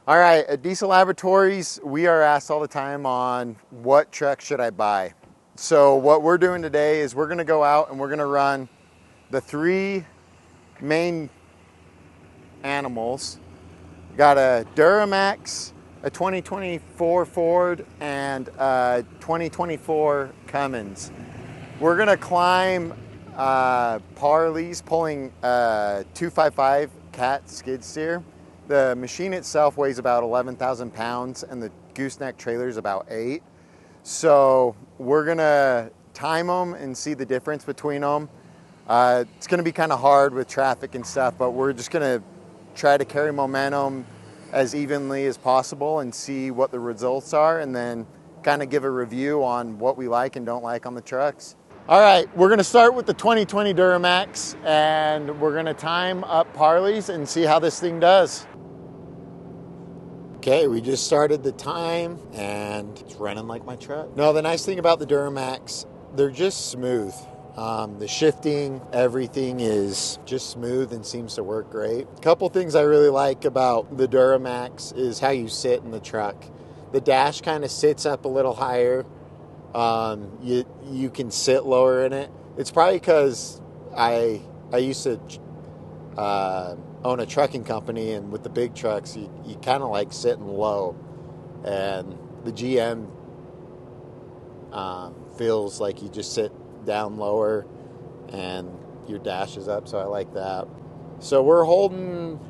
All right, at Diesel Laboratories, we are asked all the time on what truck should I buy. So what we're doing today is we're gonna go out and we're gonna run the three main animals. Got a Duramax, a 2024 Ford, and a 2024 Cummins. We're gonna climb Parley's pulling 255 cat skid steer. The machine itself weighs about 11,000 pounds and the gooseneck trailer is about 8. So we're gonna time them and see the difference between them. It's gonna be kind of hard with traffic and stuff, but we're just gonna try to carry momentum as evenly as possible and see what the results are, and then kind of give a review on what we like and don't like on the trucks. All right, we're gonna start with the 2020 Duramax and we're gonna time up Parley's and see how this thing does. Okay, we just started the time and it's running like my truck. No, the nice thing about the Duramax, they're just smooth. The shifting, everything is just smooth and seems to work great. A couple things I really like about the Duramax is how you sit in the truck. The dash kind of sits up a little higher. You can sit lower in it. It's probably because I used to own a trucking company, and with the big trucks, you kind of like sitting low, and the GM feels like you just sit down lower and your dash is up, so I like that. So we're holding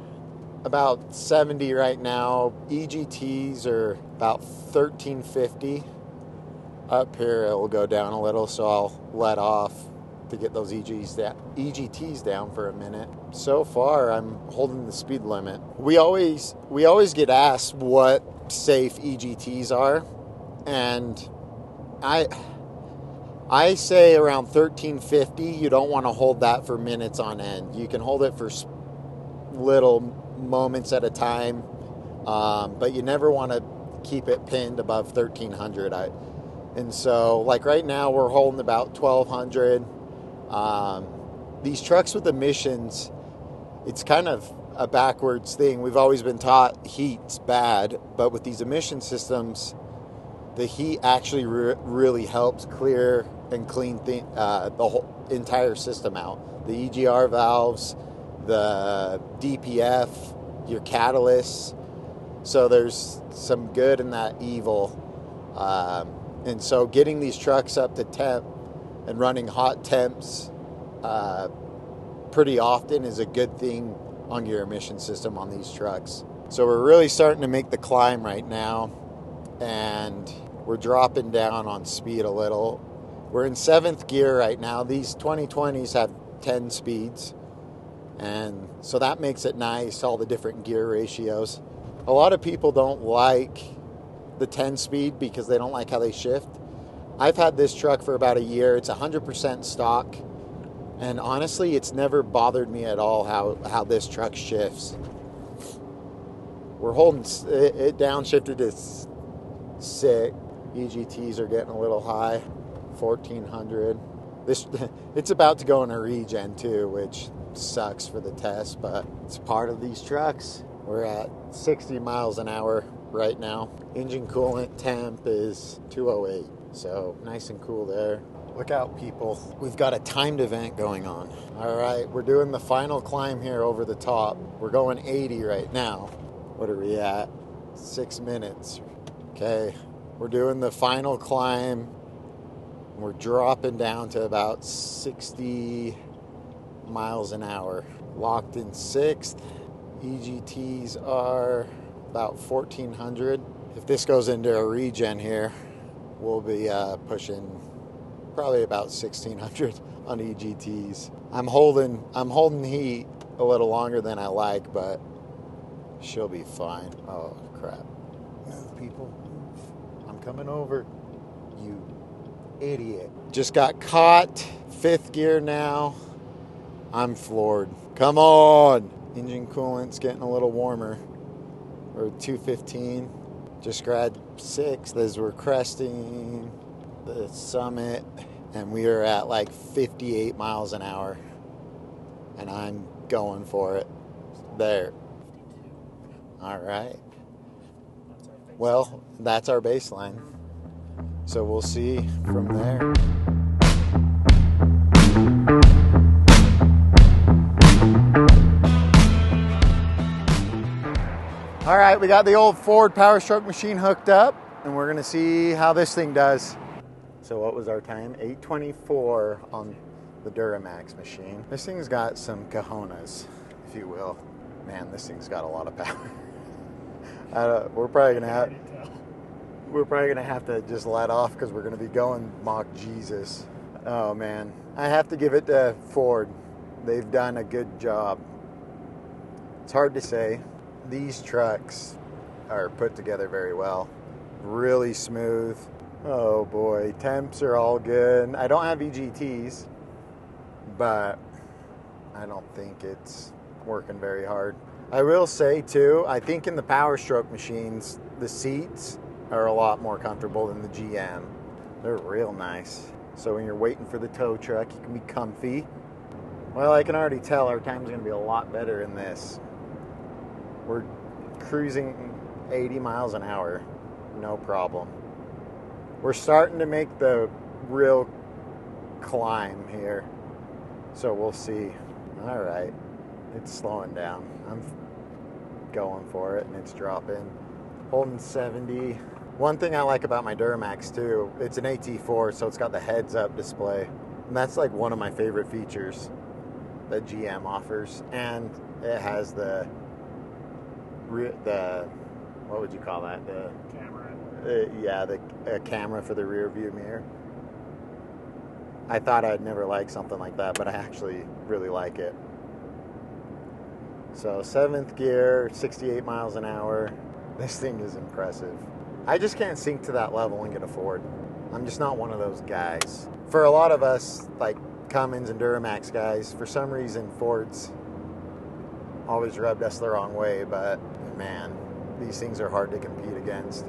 about 70 right now. EGTs are about 1350. Up here it will go down a little, so I'll let off to get those EGTs down for a minute. So far, I'm holding the speed limit. We always get asked what safe EGTs are, and I say around 1350. You don't want to hold that for minutes on end. You can hold it for little moments at a time, but you never want to keep it pinned above 1300. And so, like right now, we're holding about 1200. These trucks with emissions, it's kind of a backwards thing. We've always been taught heat's bad, but with these emission systems, the heat actually really helps clear and clean the whole entire system out. The EGR valves, the DPF, your catalysts. So there's some good and that evil. And so getting these trucks up to temp and running hot temps pretty often is a good thing on your emission system on these trucks. So we're really starting to make the climb right now, and we're dropping down on speed a little. We're in 7th gear right now. These 2020s have 10 speeds, and so that makes it nice, all the different gear ratios. A lot of people don't like the 10 speed because they don't like how they shift. I've had this truck for about a year. It's 100% stock, and honestly, it's never bothered me at all how this truck shifts. We're holding it downshifted to 6. EGTs are getting a little high, 1400. It's about to go in a regen too, which sucks for the test, but it's part of these trucks. We're at 60 miles an hour right now. Engine coolant temp is 208, so nice and cool there. Look out, people. We've got a timed event going on. All right, we're doing the final climb here over the top. We're going 80 right now. What are we at? 6 minutes. Okay, we're doing the final climb. We're dropping down to about 60 miles an hour. Locked in 6th. EGTs are about 1400. If this goes into a regen here, we'll be pushing probably about 1600 on EGTs. I'm holding heat a little longer than I like, but she'll be fine. Oh crap. Move, people, move. I'm coming over. You idiot. Just got caught. 5th gear now. I'm floored. Come on. Engine coolant's getting a little warmer. We're at 215. Just grabbed 6th as we're cresting the summit, and we are at like 58 miles an hour, and I'm going for it. There. All right. Well, that's our baseline. So we'll see from there. All right, we got the old Ford Power Stroke machine hooked up, and we're gonna see how this thing does. So what was our time? 8:24 on the Duramax machine. This thing's got some cojones, if you will. Man, this thing's got a lot of power. We're probably gonna have to just let off because we're gonna be going Mach Jesus. Oh man, I have to give it to Ford. They've done a good job. It's hard to say. These trucks are put together very well. Really smooth. Oh boy, temps are all good. I don't have EGTs, but I don't think it's working very hard. I will say too, I think in the Power Stroke machines, the seats are a lot more comfortable than the GM. They're real nice. So when you're waiting for the tow truck, you can be comfy. Well, I can already tell our time's gonna be a lot better in this. We're cruising 80 miles an hour, no problem. We're starting to make the real climb here, so we'll see. All right, it's slowing down. I'm going for it, and it's dropping. Holding 70. One thing I like about my Duramax too, it's an AT4, so it's got the heads-up display, and that's like one of my favorite features that GM offers. And it has the what would you call that? The camera. The camera for the rear view mirror. I thought I'd never like something like that, but I actually really like it. So 7th gear, 68 miles an hour. This thing is impressive. I just can't sink to that level and get a Ford. I'm just not one of those guys. For a lot of us, like Cummins and Duramax guys, for some reason Fords always rubbed us the wrong way, but man, these things are hard to compete against.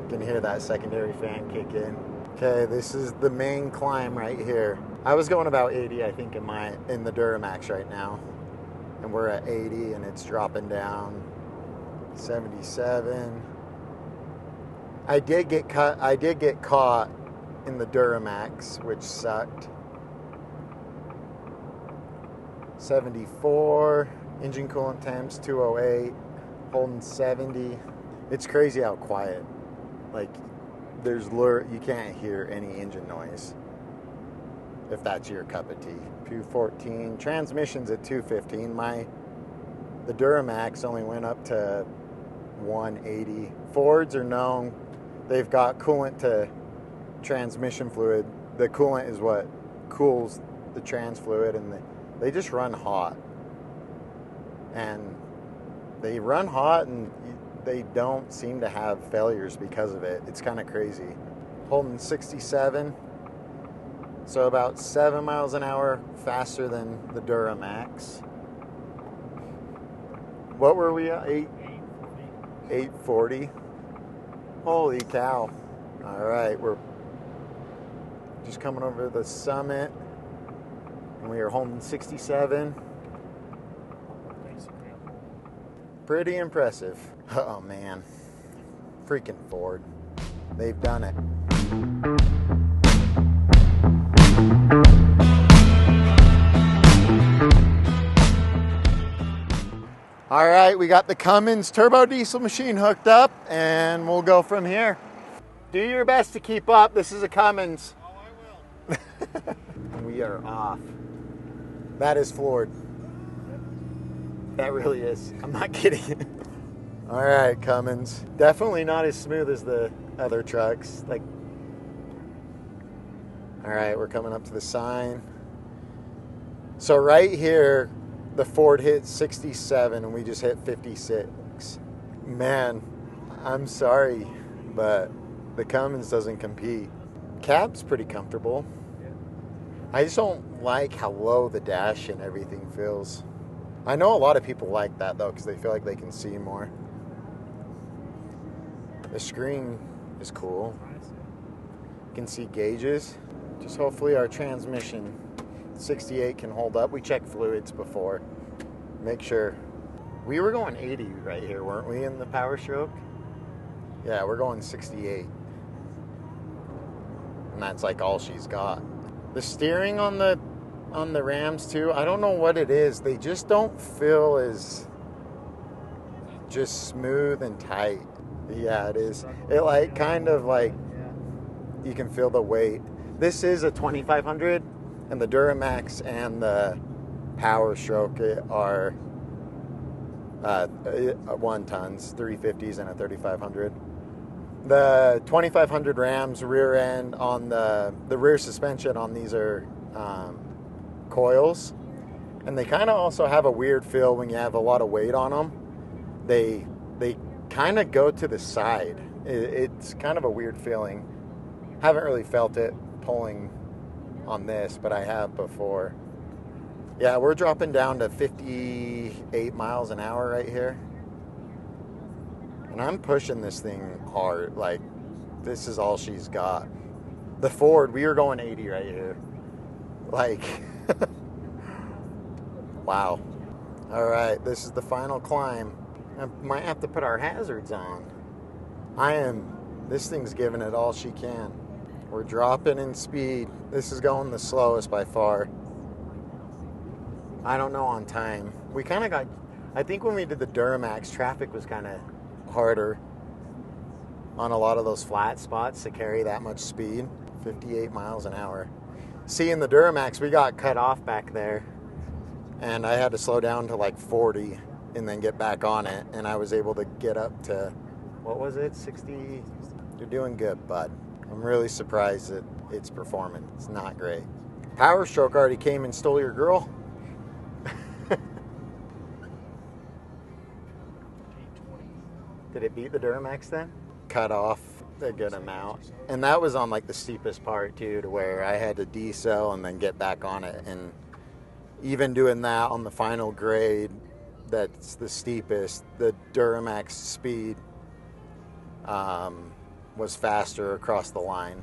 You can hear that secondary fan kick in. Okay, this is the main climb right here. I was going about 80, I think, in the Duramax right now, and we're at 80, and it's dropping down. 77. I did get caught in the Duramax, which sucked. 74. Engine coolant temps 208. Holding 70. It's crazy how quiet. Like, you can't hear any engine noise, if that's your cup of tea. 214. Transmission's at 215. The Duramax only went up to 180. Fords are known. They've got coolant to transmission fluid. The coolant is what cools the trans fluid, and they just run hot. And they run hot, and they don't seem to have failures because of it. It's kind of crazy. Holding 67. So about 7 miles an hour faster than the Duramax. What were we at? 840. Holy cow. All right, we're just coming over the summit, and we are holding 67. Pretty impressive. Oh man, freaking Ford. They've done it. All right, we got the Cummins turbo diesel machine hooked up, and we'll go from here. Do your best to keep up. This is a Cummins. Oh, I will. We are off. That is floored. That really is. I'm not kidding. All right, Cummins. Definitely not as smooth as the other trucks. All right, we're coming up to the sign. So right here, the Ford hit 67 and we just hit 56. Man, I'm sorry, but the Cummins doesn't compete. Cab's pretty comfortable. I just don't like how low the dash and everything feels. I know a lot of people like that though, because they feel like they can see more. The screen is cool. You can see gauges. Just hopefully our transmission 68 can hold up. We checked fluids before. Make sure. We were going 80 right here, weren't we, in the Power Stroke? Yeah, we're going 68. And that's like all she's got. The steering on the Rams too, I don't know what it is. They just don't feel as just smooth and tight. Yeah, it is. It like kind of like you can feel the weight. This is a 2500, and the Duramax and the Power Stroke are 1 tons, 350s and a 3500. The 2500 Rams rear end on the rear suspension on these are coils, and they kind of also have a weird feel when you have a lot of weight on them. They kind of go to the side. It's kind of a weird feeling. Haven't really felt it pulling on this, but I have before. Yeah, we're dropping down to 58 miles an hour right here. And I'm pushing this thing hard. Like, this is all she's got. The Ford, we were going 80 right here. Like, wow. All right, this is the final climb. I might have to put our hazards on. This thing's giving it all she can. We're dropping in speed. This is going the slowest by far. I don't know on time. We kind of got, I think when we did the Duramax, traffic was kind of harder on a lot of those flat spots to carry that much speed. 58 miles an hour. See, in the Duramax, we got cut off back there, and I had to slow down to like 40 and then get back on it, and I was able to get up to, what was it, 60? You're doing good, bud. I'm really surprised at its performance. It's not great. Power Stroke already came and stole your girl. Did it beat the Duramax then? Cut off a good amount. And that was on like the steepest part too, to where I had to decel and then get back on it. And even doing that on the final grade, that's the steepest, the Duramax speed was faster across the line.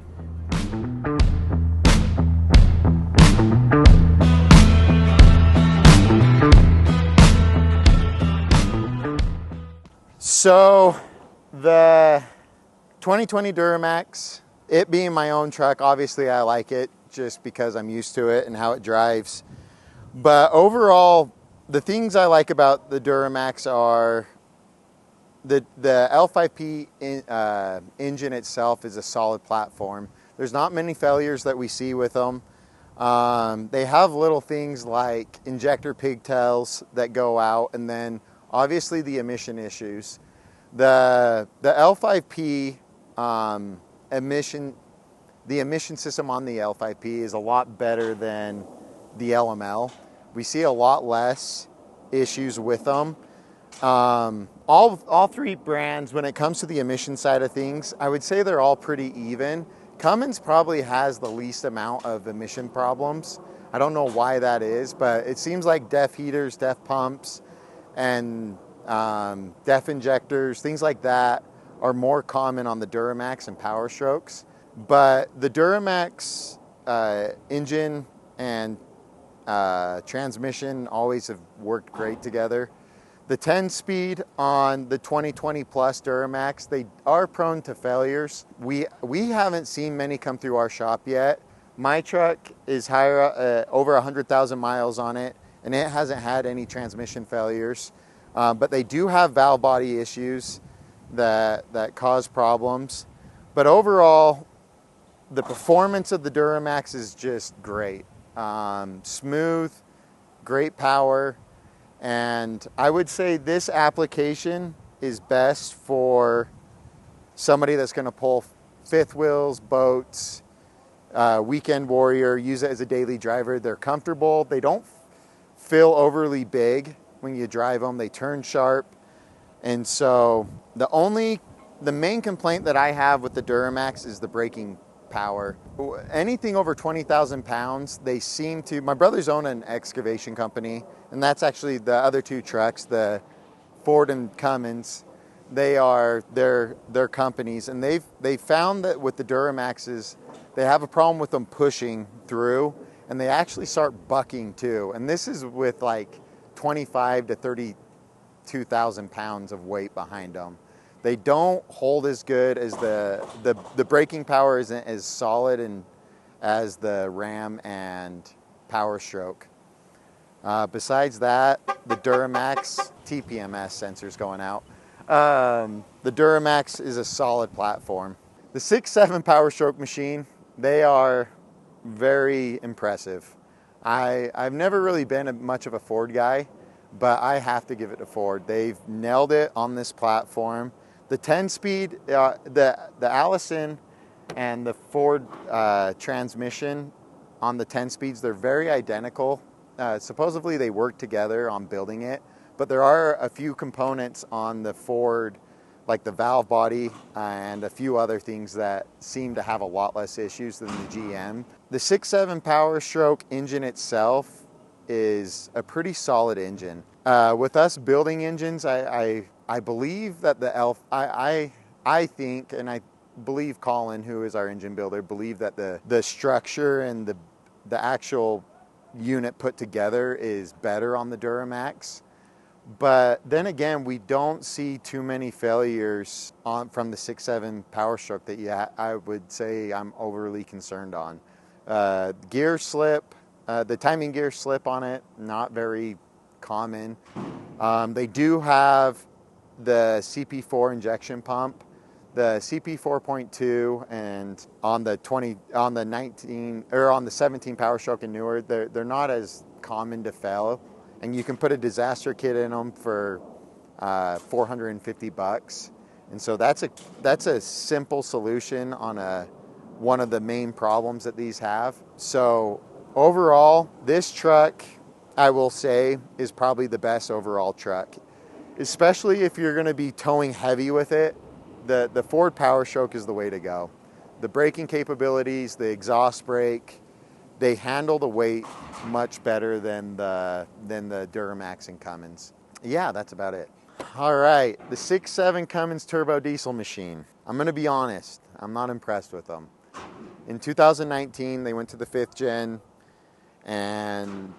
So the 2020 Duramax, it being my own truck, obviously I like it just because I'm used to it and how it drives. But overall, the things I like about the Duramax are the L5P engine itself is a solid platform. There's not many failures that we see with them. They have little things like injector pigtails that go out, and then obviously the emission issues. The L5P the emission system on the L5P is a lot better than the LML. We see a lot less issues with them. All three brands, when it comes to the emission side of things, I would say they're all pretty even. Cummins probably has the least amount of emission problems. I don't know why that is, but it seems like DEF heaters, DEF pumps, and DEF injectors, things like that are more common on the Duramax and Power Strokes. But the Duramax engine and transmission always have worked great together. The 10-speed on the 2020 Plus Duramax, they are prone to failures. We haven't seen many come through our shop yet. My truck is higher, over 100,000 miles on it, and it hasn't had any transmission failures. But they do have valve body issues that cause problems. But overall, the performance of the Duramax is just great. Smooth, great power. And I would say this application is best for somebody that's going to pull fifth wheels, boats, weekend warrior, use it as a daily driver. They're comfortable. They don't feel overly big when you drive them. They turn sharp. And so the main complaint that I have with the Duramax is the braking power. Anything over 20,000 pounds, they seem to, my brothers own an excavation company, and that's actually the other two trucks, the Ford and Cummins. They are their companies, and they've found that with the Duramaxes, they have a problem with them pushing through, and they actually start bucking too. And this is with like 25 to 30 2,000 pounds of weight behind them. They don't hold as good as the braking power isn't as solid and as the Ram and Power Stroke. Besides that, the Duramax TPMS sensors going out. The Duramax is a solid platform. The 6.7 Power Stroke machine, they are very impressive. I've never really been much of a Ford guy, but I have to give it to Ford. They've nailed it on this platform. The 10-speed, the Allison and the Ford transmission on the 10 speeds, they're very identical. Supposedly they work together on building it, but there are a few components on the Ford, like the valve body and a few other things that seem to have a lot less issues than the GM. The 6.7 Power Stroke engine itself is a pretty solid engine. With us building engines, I believe that I think, and I believe Colin, who is our engine builder, believe that the structure and the actual unit put together is better on the Duramax. But then again, we don't see too many failures from the 6.7 Power Stroke that I would say I'm overly concerned on. Gear slip, the timing gear slip on it, not very common. They do have the CP4 injection pump, the CP 4.2, and on the 17 Power Stroke and newer, they're not as common to fail, and you can put a disaster kit in them for $450, and so that's a simple solution on one of the main problems that these have. So overall, this truck, I will say, is probably the best overall truck, especially if you're going to be towing heavy with it. The Ford Power Stroke is the way to go. The braking capabilities, the exhaust brake, they handle the weight much better than the Duramax and Cummins. Yeah, that's about it. All right, the 6.7 Cummins turbo diesel machine. I'm going to be honest, I'm not impressed with them. In 2019, they went to the 5th gen, and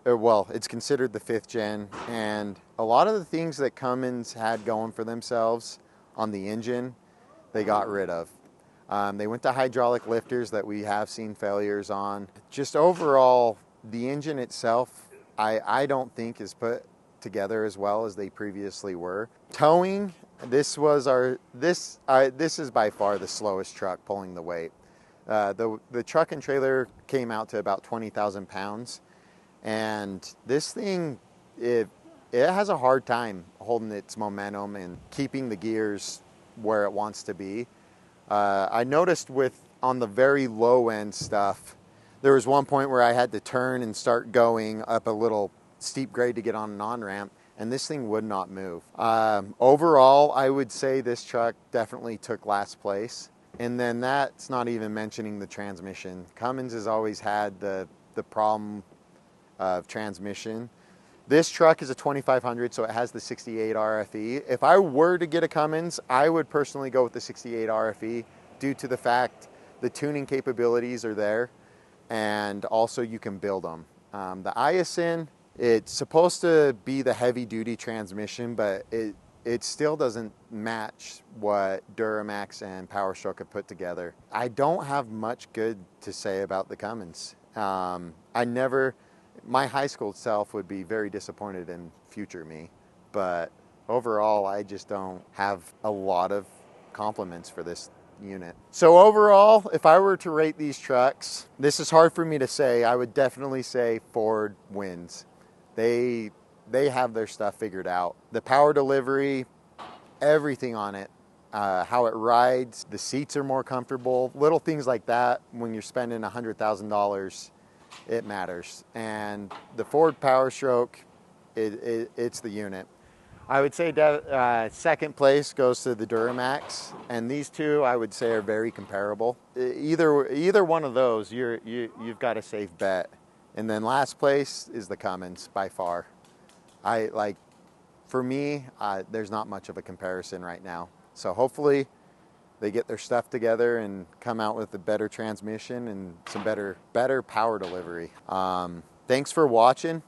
well, it's considered the 5th gen, and a lot of the things that Cummins had going for themselves on the engine, they got rid of. They went to hydraulic lifters that we have seen failures on. Just overall, the engine itself, I don't think is put together as well as they previously were. Towing, this is by far the slowest truck pulling the weight. The truck and trailer came out to about 20,000 pounds, and this thing, it has a hard time holding its momentum and keeping the gears where it wants to be. I noticed on the very low end stuff, there was one point where I had to turn and start going up a little steep grade to get on an on-ramp, and this thing would not move. Overall, I would say this truck definitely took last place. And then that's not even mentioning the transmission. Cummins has always had the problem of transmission. This truck is a 2500, so it has the 68 RFE. If I were to get a Cummins, I would personally go with the 68 RFE due to the fact the tuning capabilities are there, and also you can build them. The Iacin, it's supposed to be the heavy-duty transmission, but it still doesn't match what Duramax and Power Stroke have put together. I don't have much good to say about the Cummins. My high school self would be very disappointed in future me, but overall, I just don't have a lot of compliments for this unit. So overall, if I were to rate these trucks, this is hard for me to say. I would definitely say Ford wins. They have their stuff figured out. The power delivery, everything on it, how it rides, the seats are more comfortable, little things like that. When you're spending $100,000, it matters. And the Ford Power Stroke, it's the unit. I would say second place goes to the Duramax, and these two I would say are very comparable. Either one of those, you've got a safe bet. And then last place is the Cummins by far. For me, there's not much of a comparison right now. So hopefully they get their stuff together and come out with a better transmission and some better power delivery. Thanks for watching.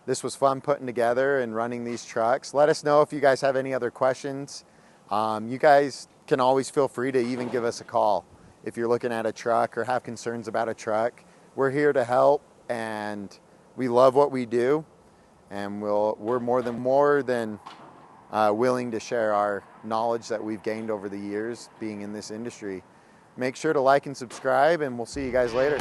This was fun putting together and running these trucks. Let us know if you guys have any other questions. You guys can always feel free to even give us a call if you're looking at a truck or have concerns about a truck. We're here to help, and we love what we do, and we're more than willing to share our knowledge that we've gained over the years being in this industry. Make sure to like and subscribe, and we'll see you guys later.